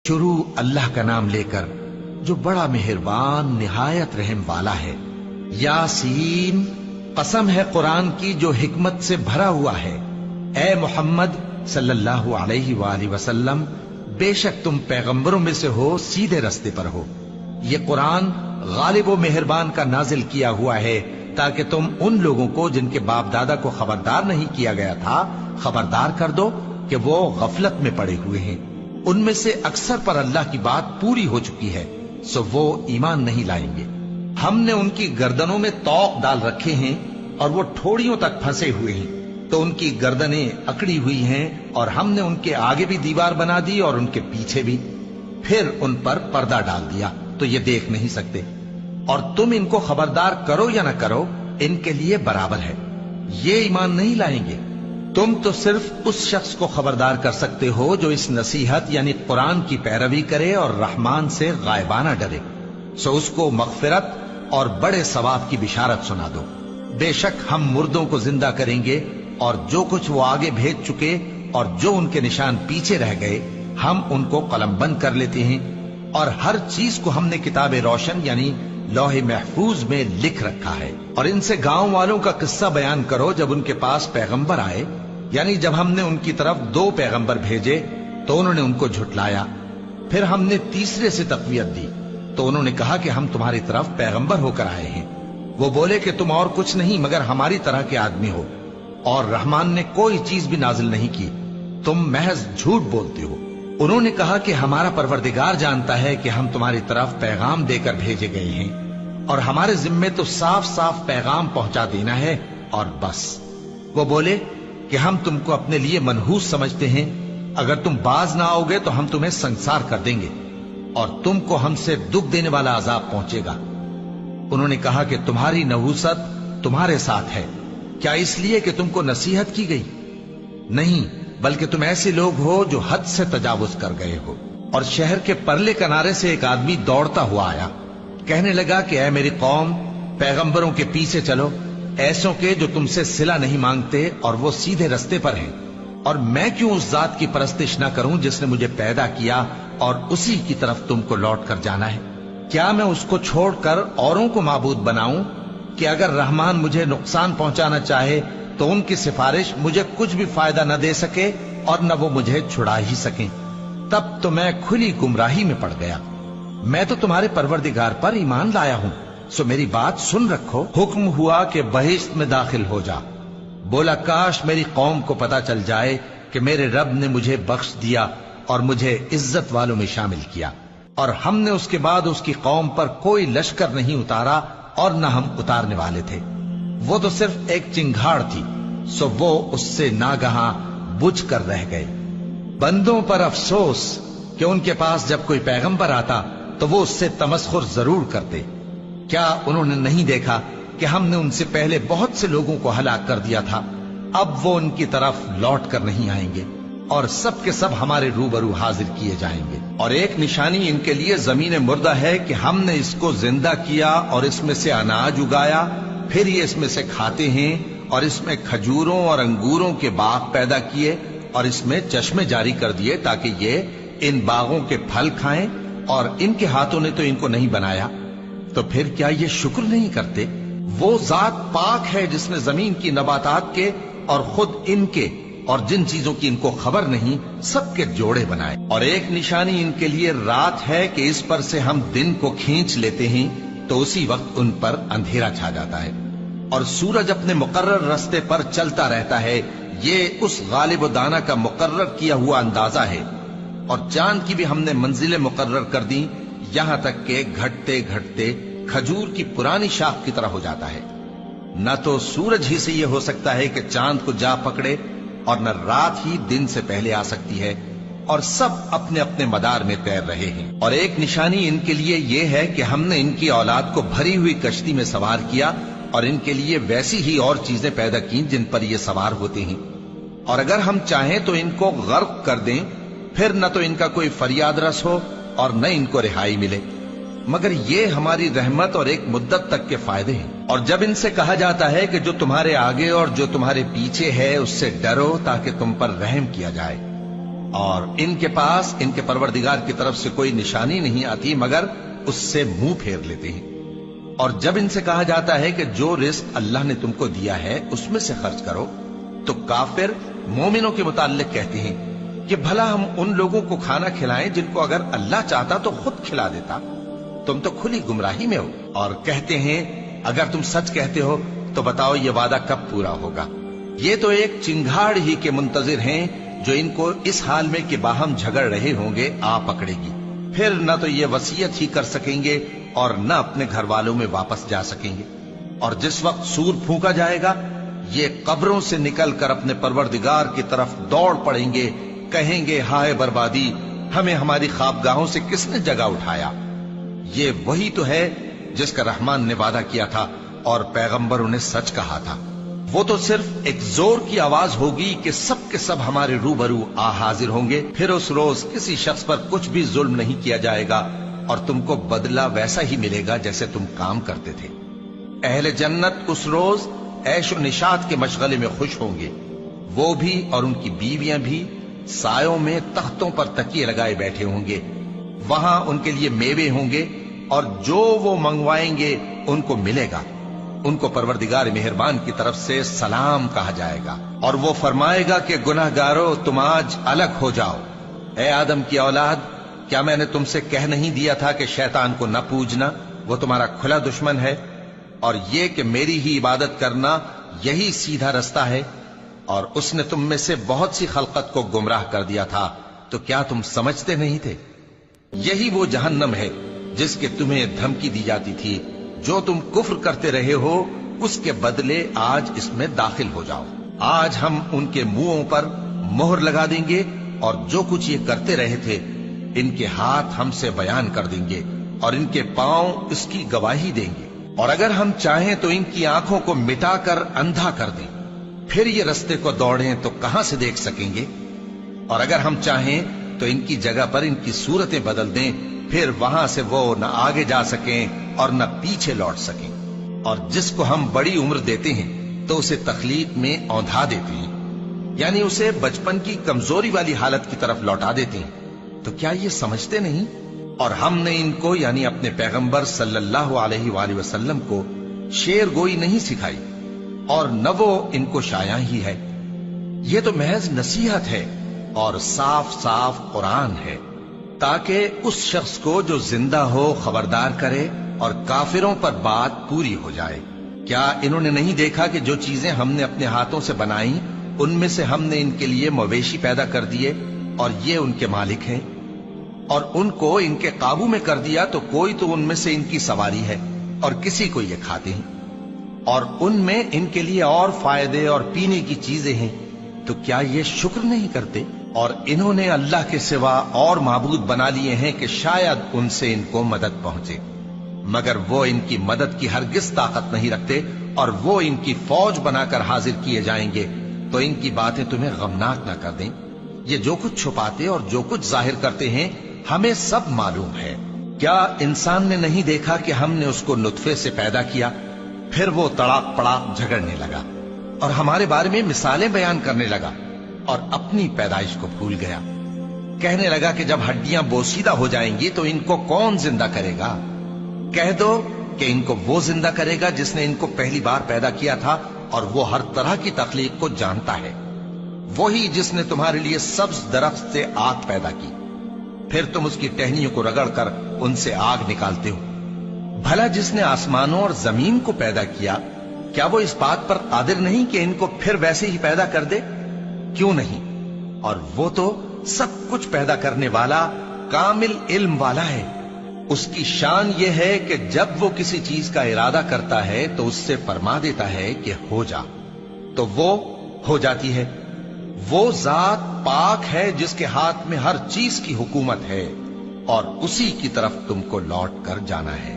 शुरू अल्लाह का नाम लेकर जो बड़ा मेहरबान निहायत रहम वाला है। यासीन, कसम है कुरान की जो हिकमत से भरा हुआ है। ए मोहम्मद सल्लल्लाहु अलैहि वसल्लम, बेशक तुम पैगंबरों में से हो, सीधे रास्ते पर हो। ये कुरान गालिब व मेहरबान का नाजिल किया हुआ है ताकि तुम उन लोगों को जिनके बाप दादा को खबरदार नहीं किया गया था खबरदार कर दो कि वो गफलत में पड़े हुए हैं। उनमें से अक्सर पर अल्लाह की बात पूरी हो चुकी है, सो वो ईमान नहीं लाएंगे। हमने उनकी गर्दनों में तौक डाल रखे हैं और वो ठोड़ियों तक फंसे हुए हैं, तो उनकी गर्दनें अकड़ी हुई हैं और हमने उनके आगे भी दीवार बना दी और उनके पीछे भी। फिर उन पर पर्दा डाल दिया तो ये देख नहीं सकते। और तुम इनको खबरदार करो या ना करो, इनके लिए बराबर है, ये ईमान नहीं लाएंगे। तुम तो सिर्फ उस शख्स को खबरदार कर सकते हो जो इस नसीहत यानी कुरान की पैरवी करे और रहमान से गायबाना डरे, सो उसको मगफिरत और बड़े सवाब की बिशारत सुना दो। बेशक हम मुर्दों को जिंदा करेंगे और जो कुछ वो आगे भेज चुके और जो उनके निशान पीछे रह गए हम उनको कलमबंद कर लेते हैं। और हर चीज को हमने किताब रोशन यानी लौहे महफूज में लिख रखा है। और इनसे गांव वालों का किस्सा बयान करो जब उनके पास पैगंबर आए, यानी जब हमने उनकी तरफ 2 पैगंबर भेजे तो उन्होंने उनको झुटलाया। फिर हमने तीसरे से तकवीयत दी तो उन्होंने कहा कि हम तुम्हारी तरफ पैगंबर होकर आए हैं। वो बोले कि तुम और कुछ नहीं मगर हमारी तरह के आदमी हो और रहमान ने कोई चीज भी नाजिल नहीं की, तुम महज झूठ बोलते हो। उन्होंने कहा कि हमारा परवरदिगार जानता है कि हम तुम्हारी तरफ पैगाम देकर भेजे गए हैं और हमारे जिम्मे तो साफ साफ पैगाम पहुंचा देना है और बस। वो बोले कि हम तुमको अपने लिए मनहूस समझते हैं, अगर तुम बाज ना आओगे तो हम तुम्हें संसार कर देंगे और तुमको हमसे दुख देने वाला अजाब पहुंचेगा। उन्होंने कहा कि तुम्हारी नहूसत तुम्हारे साथ है, क्या इसलिए कि तुमको नसीहत की गई? नहीं, बल्कि तुम ऐसे लोग हो जो हद से तजावुज कर गए हो। और शहर के परले किनारे से एक आदमी दौड़ता हुआ आया, कहने लगा कि ऐ मेरी कौम, पैगंबरों के पीछे चलो, ऐसों के जो तुमसे सिला नहीं मांगते और वो सीधे रास्ते पर हैं। और मैं क्यों उस जात की परस्तिश ना करूं जिसने मुझे पैदा किया और उसी की तरफ तुमको लौट कर जाना है? क्या मैं उसको छोड़कर औरों को माबूद बनाऊं कि अगर रहमान मुझे नुकसान पहुंचाना चाहे तो उनकी सिफारिश मुझे कुछ भी फायदा न दे सके और न वो मुझे छुड़ा ही सके? तब तो मैं खुली गुमराही में पड़ गया। मैं तो तुम्हारे परवरदिगार पर ईमान लाया हूं, सो मेरी बात सुन रखो। हुक्म हुआ कि बहिश्त में दाखिल हो जा। बोला काश मेरी कौम को पता चल जाए कि मेरे रब ने मुझे बख्श दिया और मुझे इज्जत वालों में शामिल किया और हमने उसके बाद उसकी कौम पर कोई लश्कर नहीं उतारा और न हम उतारने वाले थे। वो तो सिर्फ एक चिंगाड़ थी, सो वो उससे नागहां बुझ कर रह गए। बंदों पर अफसोस कि उनके पास जब कोई पैगंबर आता तो वो उससे तमस्खुर जरूर करते। क्या उन्होंने नहीं देखा कि हमने उनसे पहले बहुत से लोगों को हलाक कर दिया था? अब वो उनकी तरफ लौट कर नहीं आएंगे और सब के सब हमारे रूबरू हाजिर किए जाएंगे। और एक निशानी इनके लिए जमीन मुर्दा है कि हमने इसको जिंदा किया और इसमें से अनाज उगाया, फिर ये इसमें से खाते हैं और इसमें खजूरों और अंगूरों के बाग पैदा किए और इसमें चश्मे जारी कर दिए ताकि ये इन बागों के फल खाएं, और इनके हाथों ने तो इनको नहीं बनाया, तो फिर क्या ये शुक्र नहीं करते? वो जात पाक है जिसने जमीन की नबातात के और खुद इनके और जिन चीजों की इनको खबर नहीं सबके जोड़े बनाए। और एक निशानी इनके लिए रात है कि इस पर से हम दिन को खींच लेते हैं तो उसी वक्त उन पर अंधेरा छा जाता है और सूरज अपने मुकर्रर रास्ते पर चलता रहता है। ये उस गालिब व दाना का मुकर्रर किया हुआ अंदाजा है। और चांद की भी हमने मंजिलें मुकर्रर कर दी, यहां तक के घटते घटते खजूर की पुरानी शाख की तरह हो जाता है। न तो सूरज ही से यह हो सकता है कि चांद को जा पकड़े और न रात ही दिन से पहले आ सकती है, और सब अपने अपने मदार में तैर रहे हैं। और एक निशानी इनके लिए यह है कि हमने इनकी औलाद को भरी हुई कश्ती में सवार किया और इनके लिए वैसी ही और चीजें पैदा की जिन पर ये सवार होते हैं। और अगर हम चाहें तो इनको गर्क कर दें, फिर न तो इनका कोई फरियाद रस हो और न इनको रिहाई मिले, मगर ये हमारी रहमत और एक मुद्दत तक के फायदे हैं। और जब इनसे कहा जाता है कि जो तुम्हारे आगे और जो तुम्हारे पीछे है उससे डरो ताकि तुम पर रहम किया जाए, اور ان کے پاس ان کے پروردگار کی طرف سے کوئی نشانی نہیں آتی مگر اس سے منہ پھیر لیتے ہیں۔ اور جب ان سے کہا جاتا ہے کہ جو رزق اللہ نے تم کو دیا ہے اس میں سے خرچ کرو، تو کافر مومنوں کے متعلق کہتے ہیں کہ بھلا ہم ان لوگوں کو کھانا کھلائیں جن کو اگر اللہ چاہتا تو خود کھلا دیتا، تم تو کھلی گمراہی میں ہو۔ اور کہتے ہیں اگر تم سچ کہتے ہو تو بتاؤ یہ وعدہ کب پورا ہوگا؟ یہ تو ایک چنگھاڑ ہی کے منتظر ہیں جو ان کو اس حال میں کہ باہم جھگڑ رہے ہوں گے آ پکڑے گی، پھر نہ تو یہ وصیت ہی کر سکیں گے اور نہ اپنے گھر والوں میں واپس جا سکیں گے۔ اور جس وقت سور پھونکا جائے گا یہ قبروں سے نکل کر اپنے پروردگار کی طرف دوڑ پڑیں گے، کہیں گے ہائے بربادی، ہمیں ہماری خوابگاہوں سے کس نے جگہ اٹھایا۔ یہ وہی تو ہے جس کا رحمان نے وعدہ کیا تھا اور پیغمبروں نے سچ کہا تھا۔ وہ تو صرف ایک زور کی آواز ہوگی کہ سب کے سب ہمارے روبرو آ حاضر ہوں گے، پھر اس روز کسی شخص پر کچھ بھی ظلم نہیں کیا جائے گا اور تم کو بدلہ ویسا ہی ملے گا جیسے تم کام کرتے تھے۔ اہل جنت اس روز عیش و نشاط کے مشغلے میں خوش ہوں گے، وہ بھی اور ان کی بیویاں بھی سایوں میں تختوں پر تکیے لگائے بیٹھے ہوں گے، وہاں ان کے لیے میوے ہوں گے اور جو وہ منگوائیں گے ان کو ملے گا۔ ان کو پروردگار مہربان کی طرف سے سلام کہا جائے گا اور وہ فرمائے گا کہ گناہ گارو تم آج الگ ہو جاؤ۔ اے آدم کی اولاد، کیا میں نے تم سے کہہ نہیں دیا تھا کہ شیطان کو نہ پوجنا، وہ تمہارا کھلا دشمن ہے، اور یہ کہ میری ہی عبادت کرنا یہی سیدھا رستہ ہے؟ اور اس نے تم میں سے بہت سی خلقت کو گمراہ کر دیا تھا، تو کیا تم سمجھتے نہیں تھے؟ یہی وہ جہنم ہے جس کے تمہیں دھمکی دی جاتی تھی، جو تم کفر کرتے رہے ہو اس کے بدلے آج اس میں داخل ہو جاؤ۔ آج ہم ان کے منہوں پر مہر لگا دیں گے اور جو کچھ یہ کرتے رہے تھے ان کے ہاتھ ہم سے بیان کر دیں گے اور ان کے پاؤں اس کی گواہی دیں گے، اور اگر ہم چاہیں تو ان کی آنکھوں کو مٹا کر اندھا کر دیں، پھر یہ رستے کو دوڑیں تو کہاں سے دیکھ سکیں گے؟ اور اگر ہم چاہیں تو ان کی جگہ پر ان کی صورتیں بدل دیں، پھر وہاں سے وہ نہ آگے جا سکیں اور نہ پیچھے لوٹ سکیں۔ اور جس کو ہم بڑی عمر دیتے ہیں تو اسے تخلیق میں اوندھا دیتے ہیں، یعنی اسے بچپن کی کمزوری والی حالت کی طرف لوٹا دیتے ہیں۔ تو کیا یہ سمجھتے نہیں؟ اور ہم نے ان کو یعنی اپنے پیغمبر صلی اللہ علیہ وآلہ وسلم کو شعر گوئی نہیں سکھائی اور نہ وہ ان کو شایع ہی ہے، یہ تو محض نصیحت ہے اور صاف صاف قرآن ہے، تاکہ اس شخص کو جو زندہ ہو خبردار کرے اور کافروں پر بات پوری ہو جائے۔ کیا انہوں نے نہیں دیکھا کہ جو چیزیں ہم نے اپنے ہاتھوں سے بنائیں ان میں سے ہم نے ان کے لیے مویشی پیدا کر دیے اور یہ ان کے مالک ہیں، اور ان کو ان کے قابو میں کر دیا تو کوئی تو ان میں سے ان کی سواری ہے اور کسی کو یہ کھاتے ہیں، اور ان میں ان کے لیے اور فائدے اور پینے کی چیزیں ہیں، تو کیا یہ شکر نہیں کرتے؟ اور انہوں نے اللہ کے سوا اور معبود بنا لیے ہیں کہ شاید ان سے ان کو مدد پہنچے، مگر وہ ان کی مدد کی ہرگز طاقت نہیں رکھتے، اور وہ ان کی فوج بنا کر حاضر کیے جائیں گے تو ان کی باتیں تمہیں غمناک نہ کر دیں۔ یہ جو کچھ چھپاتے اور جو کچھ ظاہر کرتے ہیں ہمیں سب معلوم ہے۔ کیا انسان نے نہیں دیکھا کہ ہم نے اس کو نطفے سے پیدا کیا، پھر وہ تڑاک پڑاک جھگڑنے لگا اور ہمارے بارے میں مثالیں بیان کرنے لگا اور اپنی پیدائش کو بھول گیا، کہنے لگا کہ جب ہڈیاں بوسیدہ ہو جائیں گی تو ان کو کون زندہ کرے گا؟ کہہ دو کہ ان کو وہ زندہ کرے گا جس نے ان کو پہلی بار پیدا کیا تھا، اور وہ ہر طرح کی تخلیق کو جانتا ہے، وہی جس نے تمہارے لیے سبز درخت سے آگ پیدا کی، پھر تم اس کی ٹہنیوں کو رگڑ کر ان سے آگ نکالتے ہو۔ بھلا جس نے آسمانوں اور زمین کو پیدا کیا، کیا وہ اس بات پر قادر نہیں کہ ان کو پھر ویسے ہی پیدا کر دے؟ کیوں نہیں؟ اور وہ تو سب کچھ پیدا کرنے والا کامل علم والا ہے۔ اس کی شان یہ ہے کہ جب وہ کسی چیز کا ارادہ کرتا ہے تو اس سے فرما دیتا ہے کہ ہو جا، تو وہ ہو جاتی ہے۔ وہ ذات پاک ہے جس کے ہاتھ میں ہر چیز کی حکومت ہے، اور اسی کی طرف تم کو لوٹ کر جانا ہے۔